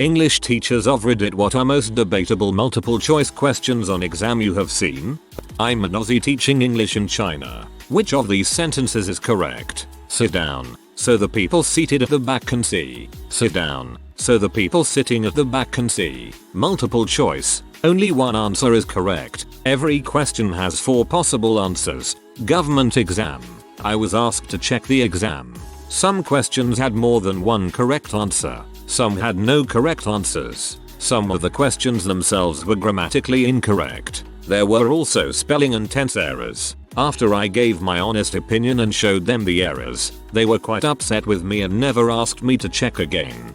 English teachers of Reddit, what are most debatable multiple choice questions on exam you have seen? I'm an Aussie teaching English in China. Which of these sentences is correct? Sit down, so the people seated at the back can see. Sit down, so the people sitting at the back can see. Multiple choice. Only one answer is correct. Every question has 4 possible answers. Government exam. I was asked to check the exam. Some questions had more than one correct answer. Some had no correct answers. Some of the questions themselves were grammatically incorrect. There were also spelling and tense errors. After I gave my honest opinion and showed them the errors, they were quite upset with me and never asked me to check again.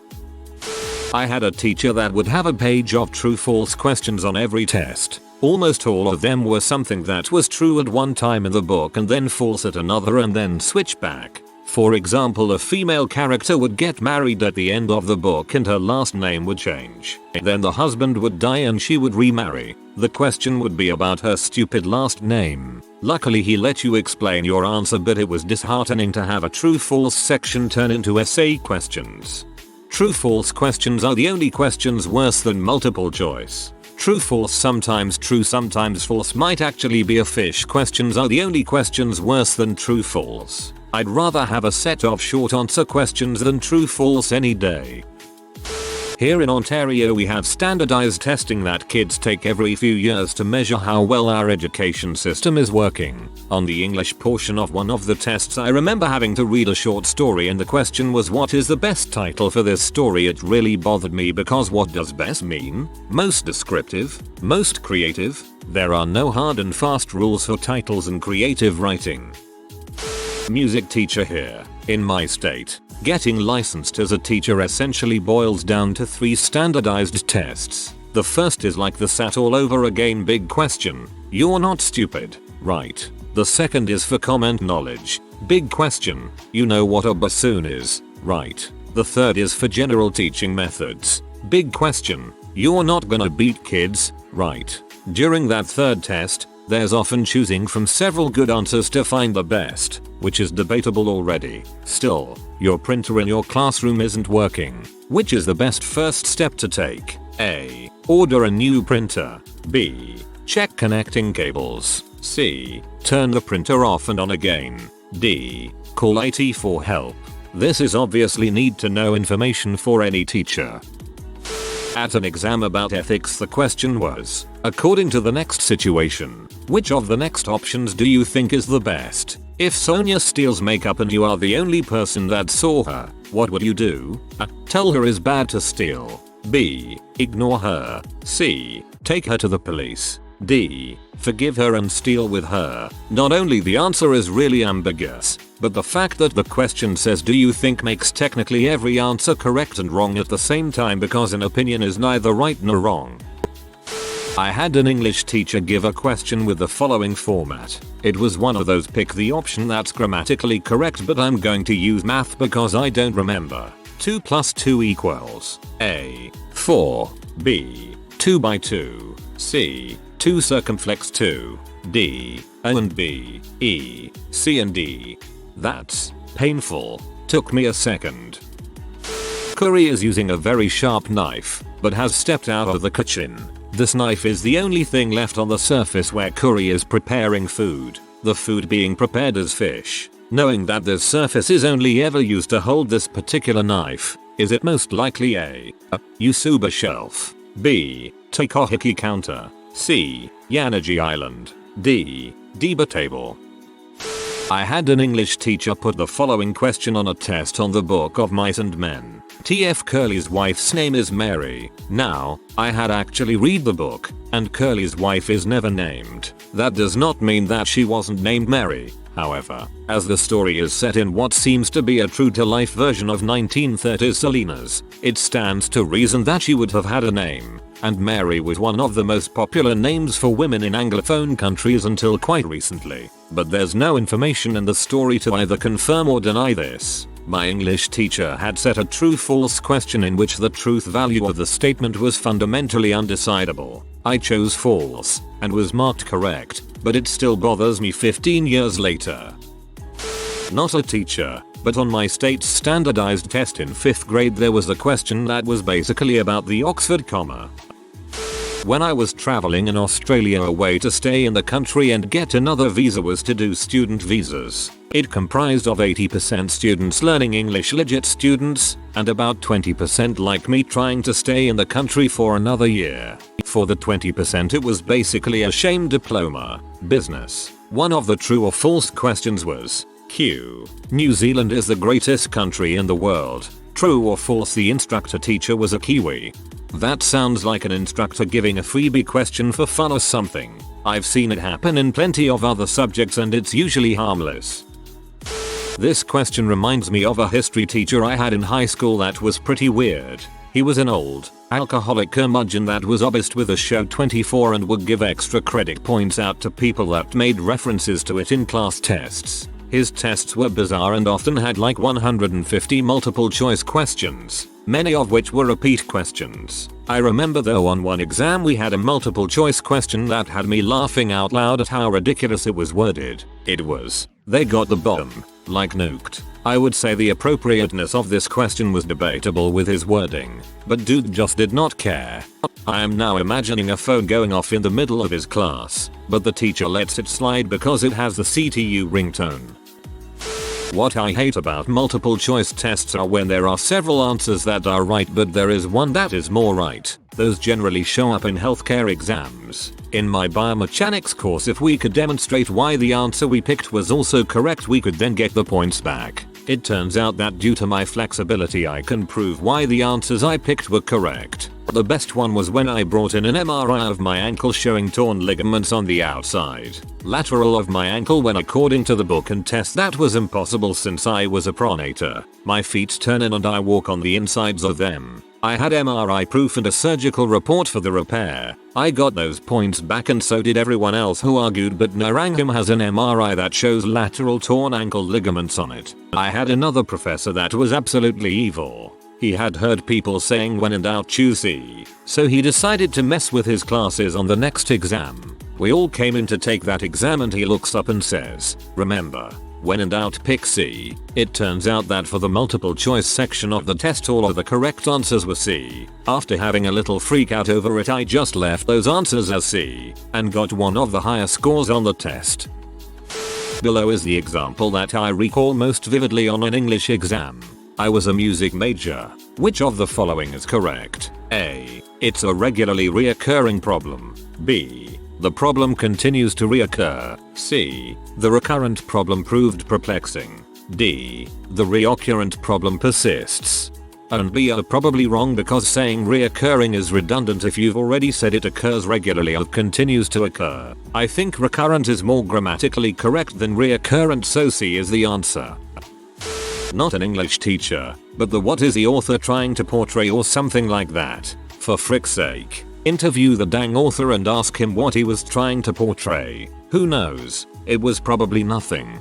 I had a teacher that would have a page of true-false questions on every test. Almost all of them were something that was true at one time in the book and then false at another and then switch back. For example, a female character would get married at the end of the book and her last name would change. Then the husband would die and she would remarry. The question would be about her stupid last name. Luckily he let you explain your answer, but it was disheartening to have a true-false section turn into essay questions. True-false questions are the only questions worse than multiple choice. True-false, sometimes true sometimes false might actually be a fish questions are the only questions worse than true-false. I'd rather have a set of short answer questions than true-false any day. Here in Ontario we have standardized testing that kids take every few years to measure how well our education system is working. On the English portion of one of the tests I remember having to read a short story and the question was, what is the best title for this story? It really bothered me because what does best mean? Most descriptive? Most creative? There are no hard and fast rules for titles and creative writing. Music teacher here. In my state, getting licensed as a teacher essentially boils down to 3 standardized tests. The first is like the sat all over again big question. You're not stupid, right? The second is for comment knowledge. Big question. You know what a bassoon is, right? The third is for general teaching methods. Big question. You're not gonna beat kids, right? During that third test, there's often choosing from several good answers to find the best, which is debatable already. Still, your printer in your classroom isn't working. Which is the best first step to take? A. Order a new printer. B. Check connecting cables. C. Turn the printer off and on again. D. Call IT for help. This is obviously need to know information for any teacher. At an exam about ethics the question was, according to the next situation, which of the next options do you think is the best? If Sonia steals makeup and you are the only person that saw her, what would you do? A. Tell her is bad to steal. B. Ignore her. C. Take her to the police. D. Forgive her and steal with her. Not only the answer is really ambiguous, but the fact that the question says do you think makes technically every answer correct and wrong at the same time, because an opinion is neither right nor wrong. I had an English teacher give a question with the following format. It was one of those pick the option that's grammatically correct, but I'm going to use math because I don't remember. 2 + 2 equals A. 4. B. 2 by 2. C. 2 circumflex 2. D. A and B. E. C and D. That's painful. Took me a second. Curry is using a very sharp knife, but has stepped out of the kitchen. This knife is the only thing left on the surface where Curry is preparing food. The food being prepared is fish. Knowing that this surface is only ever used to hold this particular knife, is it most likely A. Yusuba shelf. B. Takohiki counter. C. Yanaji Island. D. Debatable. I had an English teacher put the following question on a test on the Book of Mice and Men. TF Curly's wife's name is Mary. Now, I had actually read the book, and Curly's wife is never named. That does not mean that she wasn't named Mary. However, as the story is set in what seems to be a true-to-life version of 1930s Salinas, it stands to reason that she would have had a name, and Mary was one of the most popular names for women in Anglophone countries until quite recently. But there's no information in the story to either confirm or deny this. My English teacher had set a true-false question in which the truth value of the statement was fundamentally undecidable. I chose false, and was marked correct, but it still bothers me 15 years later. Not a teacher, But on my state's standardized test in 5th grade there was a question that was basically about the Oxford comma. When I was traveling in Australia, a way to stay in the country and get another visa was to do student visas. It comprised of 80% students learning English, legit students, and about 20% like me trying to stay in the country for another year. For the 20% it was basically a sham diploma, business. One of the true or false questions was, Q. New Zealand is the greatest country in the world. True or false, the instructor teacher was a Kiwi. That sounds like an instructor giving a freebie question for fun or something. I've seen it happen in plenty of other subjects and it's usually harmless. This question reminds me of a history teacher I had in high school that was pretty weird. He was an old, alcoholic curmudgeon that was obsessed with the show 24 and would give extra credit points out to people that made references to it in class tests. His tests were bizarre and often had like 150 multiple choice questions, many of which were repeat questions. I remember though on one exam we had a multiple choice question that had me laughing out loud at how ridiculous it was worded. It was, they got the bomb, like nuked. I would say the appropriateness of this question was debatable with his wording, but dude just did not care. I am now imagining a phone going off in the middle of his class, but the teacher lets it slide because it has the CTU ringtone. What I hate about multiple choice tests are when there are several answers that are right but there is one that is more right. Those generally show up in healthcare exams. In my biomechanics course, if we could demonstrate why the answer we picked was also correct, we could then get the points back. It turns out that due to my flexibility I can prove why the answers I picked were correct. The best one was when I brought in an MRI of my ankle showing torn ligaments on the outside lateral of my ankle when according to the book and test that was impossible since I was a pronator. My feet turn in and I walk on the insides of them. I had MRI proof and a surgical report for the repair. I got those points back and so did everyone else who argued, but Narangam has an MRI that shows lateral torn ankle ligaments on it. I had another professor that was absolutely evil. He had heard people saying when in doubt choose C, so he decided to mess with his classes on the next exam. We all came in to take that exam and he looks up and says, remember, when in doubt pick C. It turns out that for the multiple choice section of the test all of the correct answers were C. After having a little freak out over it I just left those answers as C and got one of the higher scores on the test. Below is the example that I recall most vividly on an English exam. I was a music major. Which of the following is correct? A. It's a regularly reoccurring problem. B. The problem continues to reoccur. C. The recurrent problem proved perplexing. D. The reoccurrent problem persists. A and B are probably wrong because saying reoccurring is redundant if you've already said it occurs regularly or continues to occur. I think recurrent is more grammatically correct than reoccurrent, so C is the answer. Not an English teacher, but the what is the author trying to portray or something like that. For frick's sake, interview the dang author and ask him what he was trying to portray. Who knows? It was probably nothing.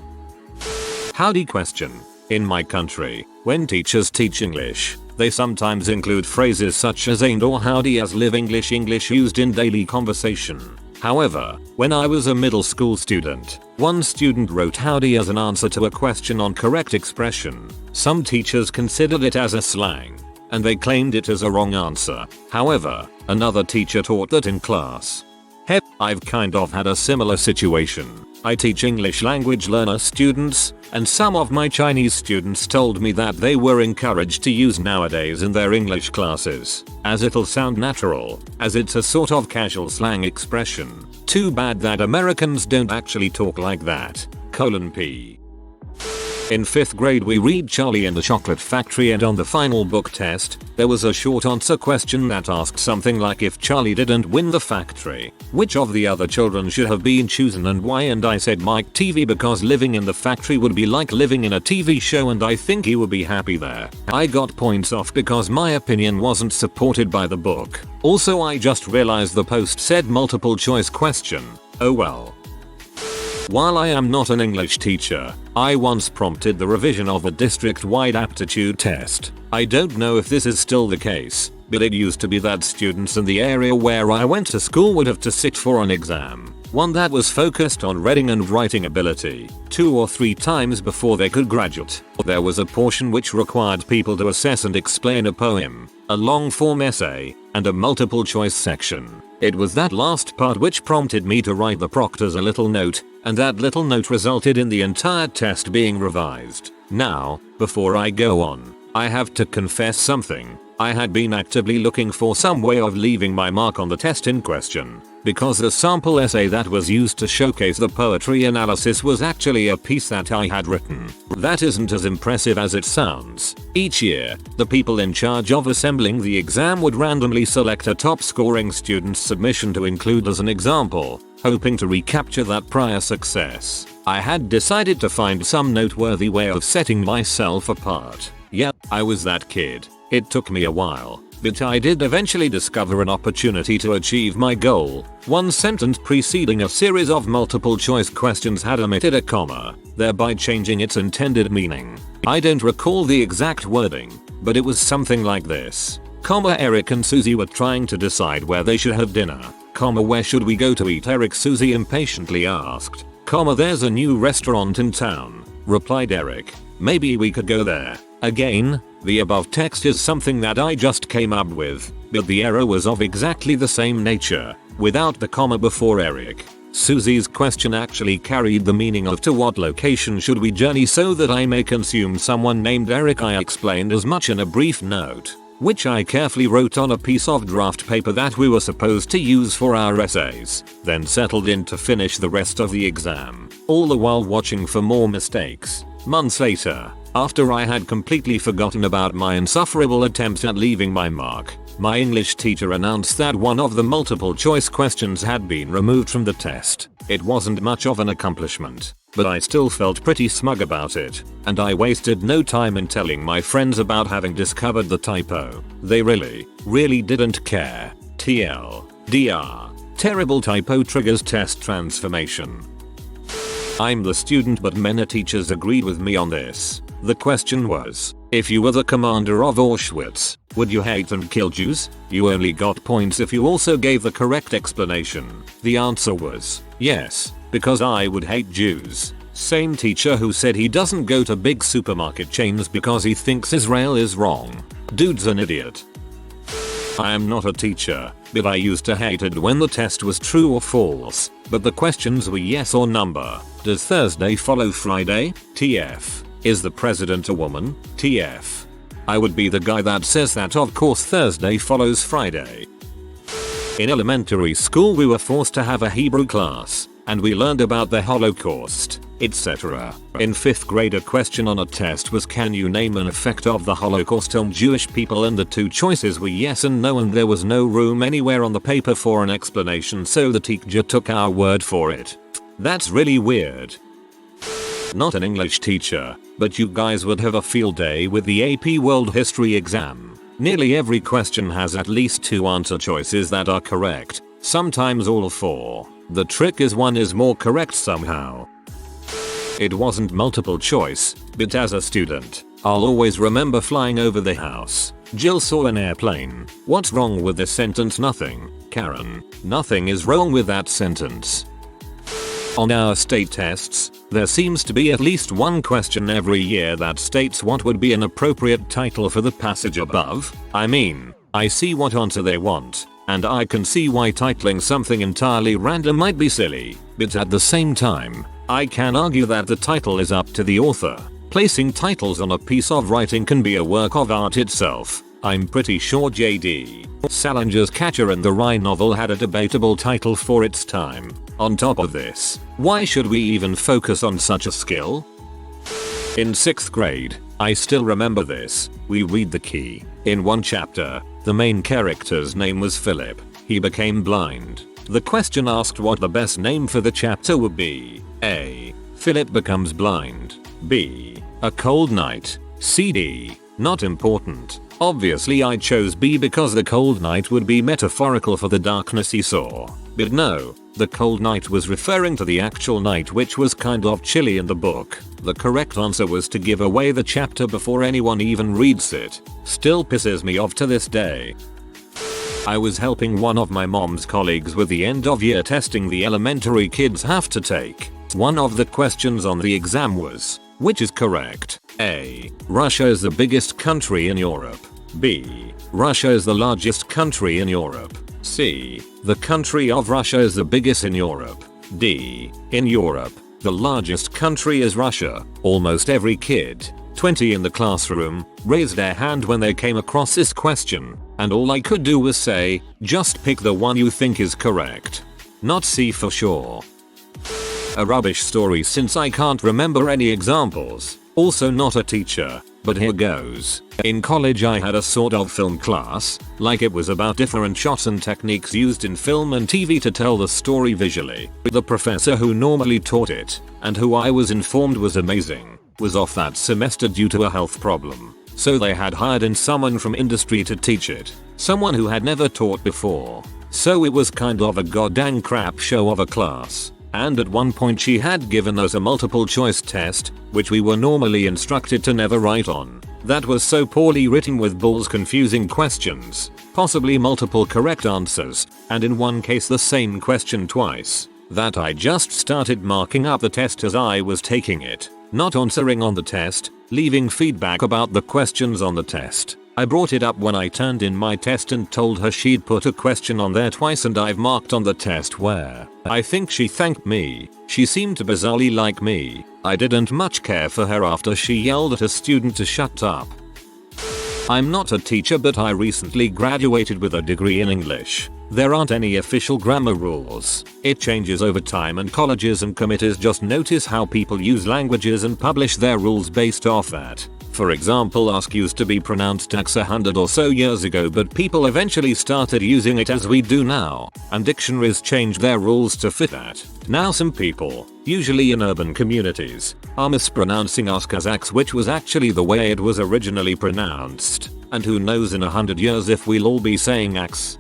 Howdy question. In my country, when teachers teach English, they sometimes include phrases such as ain't or howdy as live English used in daily conversation. However, when I was a middle school student, one student wrote howdy as an answer to a question on correct expression. Some teachers considered it as a slang, and they claimed it as a wrong answer. However, another teacher taught that in class. I've kind of had a similar situation. I teach English language learner students, and some of my Chinese students told me that they were encouraged to use nowadays in their English classes, as it'll sound natural, as it's a sort of casual slang expression. Too bad that Americans don't actually talk like that. P. In 5th grade we read Charlie and the Chocolate Factory, and on the final book test, there was a short answer question that asked something like if Charlie didn't win the factory, which of the other children should have been chosen and why, and I said Mike TV because living in the factory would be like living in a TV show and I think he would be happy there. I got points off because my opinion wasn't supported by the book. Also I just realized the post said multiple choice question. Oh well. While I am not an English teacher, I once prompted the revision of a district-wide aptitude test. I don't know if this is still the case, but it used to be that students in the area where I went to school would have to sit for an exam, one that was focused on reading and writing ability, 2 or 3 times before they could graduate. There was a portion which required people to assess and explain a poem, a long-form essay, and a multiple-choice section. It was that last part which prompted me to write the proctors a little note, and that little note resulted in the entire test being revised. Now, before I go on, I have to confess something. I had been actively looking for some way of leaving my mark on the test in question, because the sample essay that was used to showcase the poetry analysis was actually a piece that I had written. That isn't as impressive as it sounds. Each year, the people in charge of assembling the exam would randomly select a top-scoring student's submission to include as an example, hoping to recapture that prior success. I had decided to find some noteworthy way of setting myself apart. Yep, I was that kid. It took me a while, but I did eventually discover an opportunity to achieve my goal. One sentence preceding a series of multiple choice questions had omitted a comma, thereby changing its intended meaning. I don't recall the exact wording, but it was something like this. Eric and Susie were trying to decide where they should have dinner. Where should we go to eat? Eric. Susie impatiently asked. There's a new restaurant in town, replied Eric. Maybe we could go there. Again, the above text is something that I just came up with, but the error was of exactly the same nature, without the comma before Eric. Susie's question actually carried the meaning of to what location should we journey so that I may consume someone named Eric. I explained as much in a brief note, which I carefully wrote on a piece of draft paper that we were supposed to use for our essays, then settled in to finish the rest of the exam, all the while watching for more mistakes. Months later, after I had completely forgotten about my insufferable attempts at leaving my mark, my English teacher announced that one of the multiple choice questions had been removed from the test. It wasn't much of an accomplishment, but I still felt pretty smug about it, and I wasted no time in telling my friends about having discovered the typo. They really didn't care. TLDR. Terrible typo triggers test transformation. I'm the student, but many teachers agreed with me on this. The question was, if you were the commander of Auschwitz, would you hate and kill Jews? You only got points if you also gave the correct explanation. The answer was, yes, because I would hate Jews. Same teacher who said he doesn't go to big supermarket chains because he thinks Israel is wrong. Dude's an idiot. I am not a teacher, but I used to hate it when the test was true or false, but the questions were yes or number. Does Thursday follow Friday? TF. Is the president a woman? TF. I would be the guy that says that of course Thursday follows Friday. In elementary school we were forced to have a Hebrew class, and we learned about the Holocaust, etc. In 5th grade a question on a test was, can you name an effect of the Holocaust on Jewish people, and the 2 choices were yes and no, and there was no room anywhere on the paper for an explanation, so the teacher took our word for it. That's really weird. Not an English teacher, but you guys would have a field day with the AP World History exam. Nearly every question has at least 2 answer choices that are correct, sometimes all 4. The trick is one is more correct somehow. It wasn't multiple choice, but as a student, I'll always remember flying over the house. Jill saw an airplane. What's wrong with this sentence? Nothing. Karen, nothing is wrong with that sentence. On our state tests, there seems to be at least one question every year that states what would be an appropriate title for the passage above. I mean, I see what answer they want, and I can see why titling something entirely random might be silly, but at the same time, I can argue that the title is up to the author. Placing titles on a piece of writing can be a work of art itself. I'm pretty sure J.D. Salinger's Catcher in the Rye novel had a debatable title for its time. On top of this, why should we even focus on such a skill? In 6th grade, I still remember this, we read The Key. In one chapter, the main character's name was Philip. He became blind. The question asked what the best name for the chapter would be. A. Philip becomes blind. B. A cold night. C. D. Not important. Obviously I chose B because the cold night would be metaphorical for the darkness he saw. But no, the cold night was referring to the actual night, which was kind of chilly in the book. The correct answer was to give away the chapter before anyone even reads it. Still pisses me off to this day. I was helping one of my mom's colleagues with the end of year testing the elementary kids have to take. One of the questions on the exam was, which is correct? A. Russia is the biggest country in Europe. B. Russia is the largest country in Europe. C. The country of Russia is the biggest in Europe. D. In Europe, the largest country is Russia. Almost every kid, 20 in the classroom, raised their hand when they came across this question, and all I could do was say, just pick the one you think is correct. Not C for sure. A rubbish story since I can't remember any examples. Also not a teacher, but here goes. In college I had a sort of film class, like it was about different shots and techniques used in film and TV to tell the story visually. The professor who normally taught it, and who I was informed was amazing, was off that semester due to a health problem. So they had hired in someone from industry to teach it, someone who had never taught before. So it was kind of a goddamn crap show of a class. And at one point she had given us a multiple choice test, which we were normally instructed to never write on. That was so poorly written with balls confusing questions, possibly multiple correct answers, and in one case the same question twice, that I just started marking up the test as I was taking it, not answering on the test, leaving feedback about the questions on the test. I brought it up when I turned in my test and told her she'd put a question on there twice and I've marked on the test where. I think she thanked me. She seemed to bizarrely like me. I didn't much care for her after she yelled at a student to shut up. I'm not a teacher, but I recently graduated with a degree in English. There aren't any official grammar rules. It changes over time and colleges and committees just notice how people use languages and publish their rules based off that. For example, ask used to be pronounced ax 100 or so years ago, but people eventually started using it as we do now, and dictionaries changed their rules to fit that. Now some people, usually in urban communities, are mispronouncing ask as ax, which was actually the way it was originally pronounced. And who knows in 100 years if we'll all be saying ax.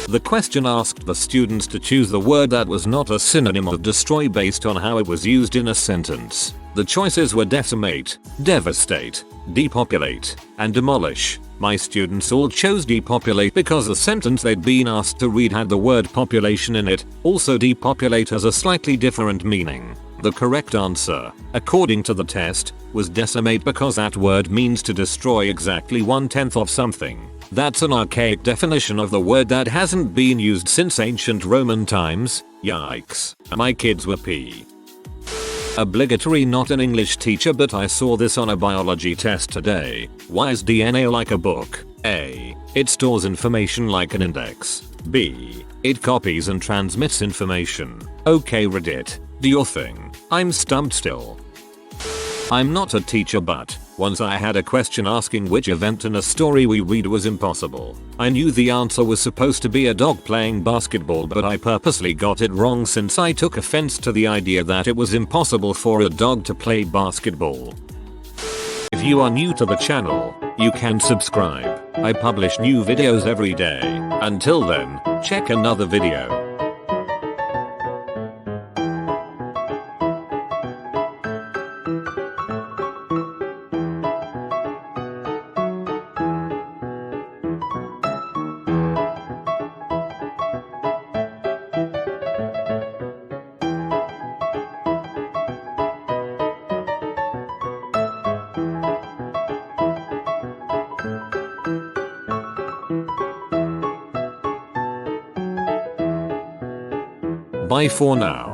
The question asked the students to choose the word that was not a synonym of destroy based on how it was used in a sentence. The choices were decimate, devastate, depopulate, and demolish. My students all chose depopulate because the sentence they'd been asked to read had the word population in it. Also, depopulate has a slightly different meaning. The correct answer, according to the test, was decimate because that word means to destroy exactly 1/10 of something. That's an archaic definition of the word that hasn't been used since ancient Roman times. Yikes. My kids were P. Obligatory, not an English teacher, but I saw this on a biology test today. Why is DNA like a book? A. It stores information like an index. B. It copies and transmits information. Okay Reddit, do your thing. I'm stumped still. I'm not a teacher, but once I had a question asking which event in a story we read was impossible. I knew the answer was supposed to be a dog playing basketball, but I purposely got it wrong since I took offense to the idea that it was impossible for a dog to play basketball. If you are new to the channel, you can subscribe. I publish new videos every day. Until then, check another video. Bye for now.